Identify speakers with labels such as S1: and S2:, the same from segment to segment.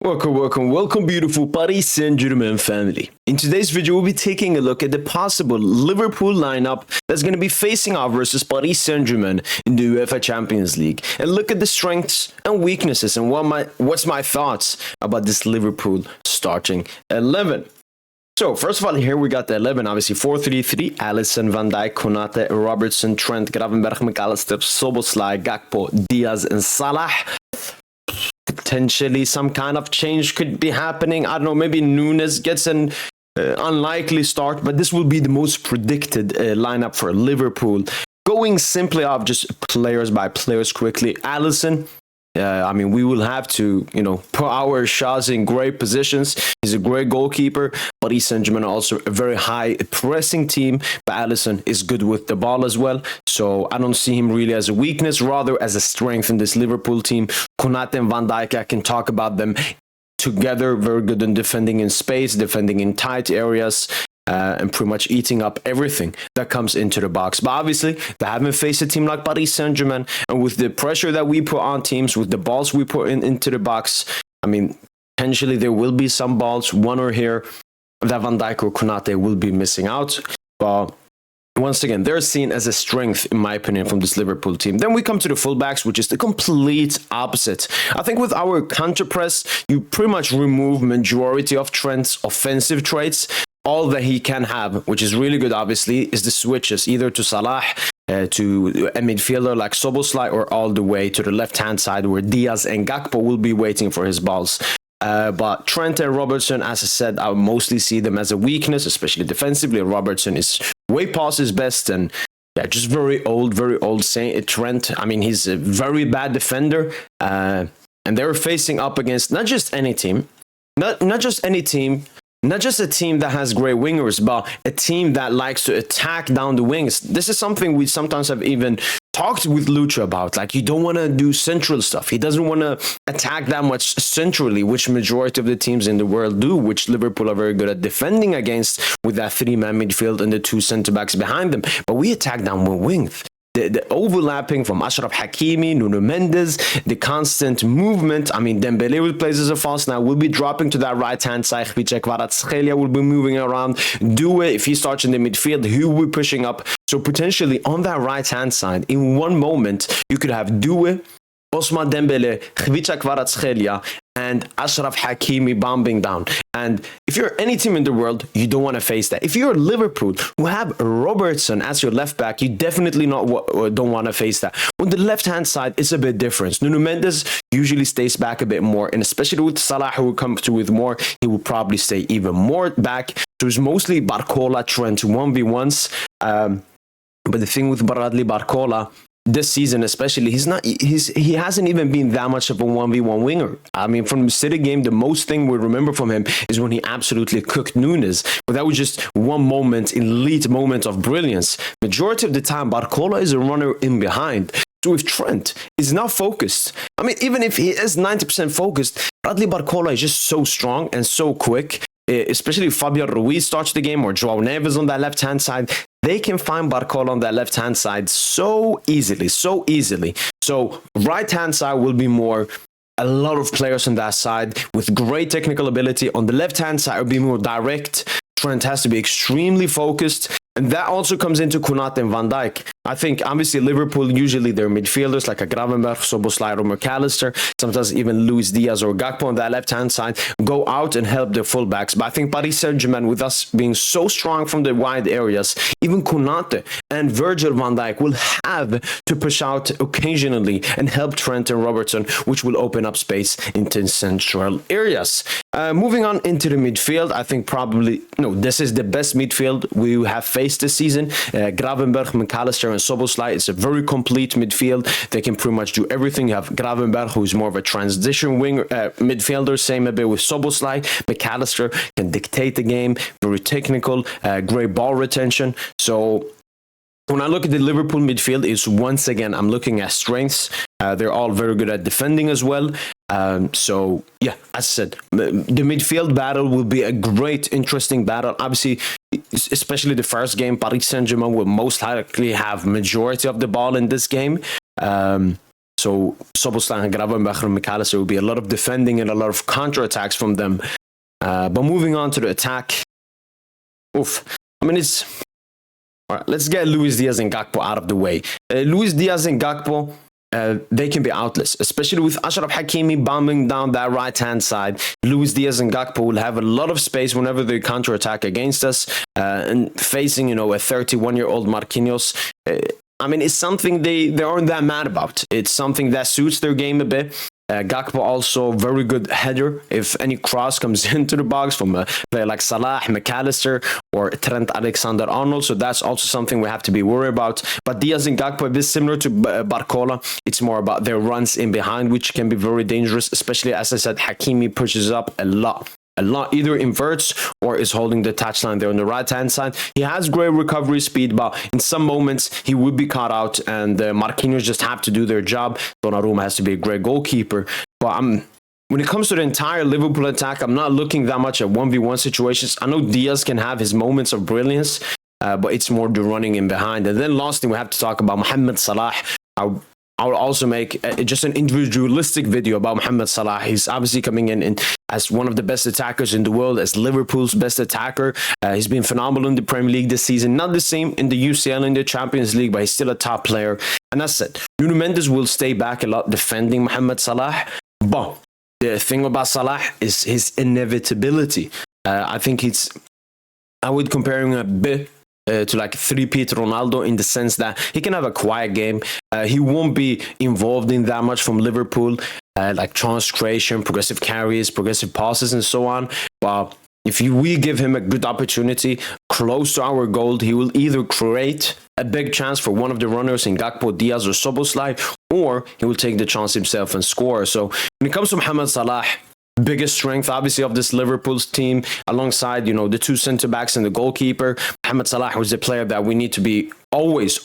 S1: Welcome, beautiful Paris Saint-Germain family. In today's video, we'll be taking a look at the possible Liverpool lineup that's going to be facing off versus Paris Saint-Germain in the UEFA Champions League, and look at the strengths and weaknesses and what's my thoughts about this Liverpool starting 11. So, first of all, here we got the 11, obviously 4-3-3, Alisson, Van Dijk, Konate, Robertson, Trent, Gravenberch, McAllister, Szoboszlai, Gakpo, Diaz, and Salah. Potentially some kind of change could be happening. I don't know, maybe Nunes gets an unlikely start, but this will be the most predicted lineup for Liverpool. Going simply off just players by players quickly, Alisson. We will have to, put our shots in great positions. He's a great goalkeeper. Paris Saint-Germain also a very high pressing team, but Alisson is good with the ball as well. So I don't see him really as a weakness, rather as a strength in this Liverpool team. Konate and Van Dijk, I can talk about them together. Very good in defending in space, defending in tight areas. And pretty much eating up everything that comes into the box. But obviously, they haven't faced a team like Paris Saint-Germain. And with the pressure that we put on teams, with the balls we put into the box, potentially there will be some balls, one or here, that Van Dijk or Konate will be missing out. But once again, they're seen as a strength, in my opinion, from this Liverpool team. Then we come to the fullbacks, which is the complete opposite. I think with our counter press, you pretty much remove majority of Trent's offensive traits. All that he can have, which is really good, obviously, is the switches, either to Salah, to a midfielder like Szoboszlai, or all the way to the left-hand side where Diaz and Gakpo will be waiting for his balls. But Trent and Robertson, as I said, I mostly see them as a weakness, especially defensively. Robertson is way past his best and just very old. Trent, he's a very bad defender. And they're facing up against not just any team, not just any team, not just a team that has great wingers, but a team that likes to attack down the wings. This is something we sometimes have even talked with Lucha about. Like, you don't want to do central stuff. He doesn't want to attack that much centrally, which majority of the teams in the world do, which Liverpool are very good at defending against with that three-man midfield and the two centre-backs behind them. But we attack down one wing. The overlapping from Achraf Hakimi, Nuno Mendes, the constant movement. Dembele will play as a false nine, will be dropping to that right-hand side. Kvaratskhelia will be moving around. Due, if he starts in the midfield, he will be pushing up. So potentially on that right-hand side, in one moment, you could have Due, Ousmane Dembele, Khvicha Kvaratskhelia, and Achraf Hakimi bombing down. And if you're any team in the world, you don't want to face that. If you're Liverpool, who have Robertson as your left back, you definitely don't want to face that. On the left-hand side, it's a bit different. Nuno Mendes usually stays back a bit more, and especially with Salah, who will come through with more, he will probably stay even more back. So it's mostly Barcola, Trent 1v1s. But the thing with Bradley Barcola, this season especially, he hasn't even been that much of a 1v1 winger. From the City game, the most thing we remember from him is when he absolutely cooked Nunes. But that was just one moment, elite moment of brilliance. Majority of the time, Barcola is a runner in behind. So if Trent is not focused, even if he is 90% focused, Bradley Barcola is just so strong and so quick. Especially if Fabian Ruiz starts the game or João Neves on that left-hand side, they can find Barcola on that left-hand side so easily. So right-hand side will be a lot of players on that side with great technical ability. On the left-hand side, it will be more direct. Trent has to be extremely focused. And that also comes into Konate and Van Dijk. I think, obviously, Liverpool, usually their midfielders like a Gravenberch, Szoboszlai, or McAllister, sometimes even Luis Diaz or Gakpo on that left-hand side, go out and help their fullbacks. But I think Paris Saint-Germain, with us being so strong from the wide areas, even Konate and Virgil van Dijk will have to push out occasionally and help Trent and Robertson, which will open up space into central areas. Moving on into the midfield, I think this is the best midfield we have faced this season. Gravenberch, McAllister, and Szoboszlai. It's a very complete midfield. They can pretty much do everything. You have Gravenberch, who's more of a transition winger, midfielder, same a bit with Szoboszlai. McAllister can dictate the game, very technical, great ball retention. So when I look at the Liverpool midfield, once again, I'm looking at strengths. They're all very good at defending as well. As I said, the midfield battle will be a great, interesting battle. Obviously, especially the first game, Paris Saint-Germain will most likely have majority of the ball in this game. So Szoboszlai and Gravenberch and McAllister will be a lot of defending and a lot of counter-attacks from them. But moving on to the attack. Oof. I mean, it's... All right, let's get Luis Diaz and Gakpo out of the way. Luis Diaz and Gakpo, they can be outlets, especially with Achraf Hakimi bombing down that right-hand side. Luis Diaz and Gakpo will have a lot of space whenever they counter-attack against us. And facing, a 31-year-old Marquinhos, I mean, it's something they aren't that mad about. It's something that suits their game a bit. Gakpo also very good header if any cross comes into the box from a player like Salah, McAllister, or Trent Alexander-Arnold. So that's also something we have to be worried about. But Diaz and Gakpo, a bit similar to Barcola. It's more about their runs in behind, which can be very dangerous, especially, as I said, Hakimi pushes up a lot, either inverts or is holding the touchline there on the right-hand side. He has great recovery speed, but in some moments he would be caught out, and Marquinhos just have to do their job. Donnarumma has to be a great goalkeeper. But when it comes to the entire Liverpool attack, I'm not looking that much at 1v1 situations. I know Diaz can have his moments of brilliance, but it's more the running in behind. And then last thing we have to talk about, Mohamed Salah. I will also make just an individualistic video about Mohamed Salah. He's obviously coming in as one of the best attackers in the world, as Liverpool's best attacker. He's been phenomenal in the Premier League this season. Not the same in the UCL and the Champions League, but he's still a top player. And that's it. Nuno Mendes will stay back a lot defending Mohamed Salah. But the thing about Salah is his inevitability. I think I would compare him a bit to like 3-peat Ronaldo, in the sense that he can have a quiet game. He won't be involved in that much from Liverpool, like chance creation, progressive carries, progressive passes, and so on. But if we give him a good opportunity close to our goal, he will either create a big chance for one of the runners in Gakpo, Diaz, or Szoboszlai, or he will take the chance himself and score. So when it comes to Mohamed Salah, biggest strength, obviously, of this Liverpool's team, alongside, the two centre-backs and the goalkeeper, Mohamed Salah was the player that we need to be always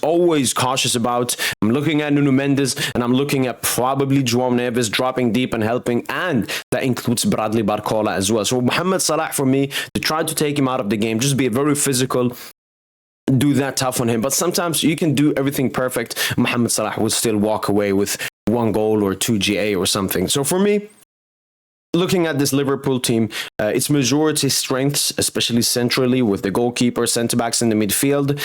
S1: cautious about. I'm looking at Nuno Mendes, and I'm looking at probably João Neves dropping deep and helping, and that includes Bradley Barcola as well. So Mohamed Salah, for me, to try to take him out of the game, just be very physical, do that tough on him. But sometimes you can do everything perfect. Mohamed Salah will still walk away with 1 goal or 2 GA or something. So for me, looking at this Liverpool team, its majority strengths, especially centrally with the goalkeeper, centre-backs in the midfield.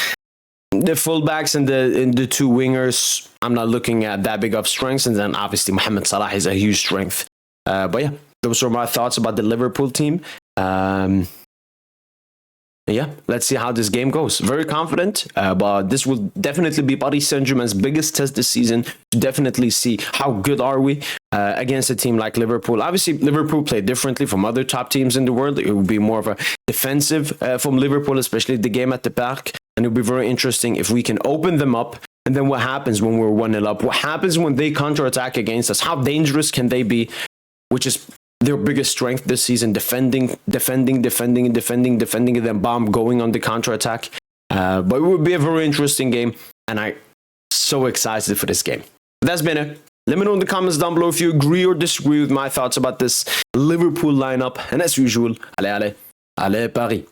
S1: The fullbacks and the two wingers, I'm not looking at that big of strengths. And then obviously Mohamed Salah is a huge strength. But yeah, those are my thoughts about the Liverpool team. Yeah, let's see how this game goes. Very confident, but this will definitely be Paris Saint-Germain's biggest test this season, to definitely see how good are we against a team like Liverpool. Obviously, Liverpool play differently from other top teams in the world. It will be more of a defensive from Liverpool, especially the game at the Parc. And it will be very interesting if we can open them up. And then what happens when we're 1-0 up? What happens when they counter-attack against us? How dangerous can they be? Which is their biggest strength this season, defending, and then bomb going on the counter-attack. But it would be a very interesting game, and I'm so excited for this game. That's been it. Let me know in the comments down below if you agree or disagree with my thoughts about this Liverpool lineup. And as usual, allez Paris.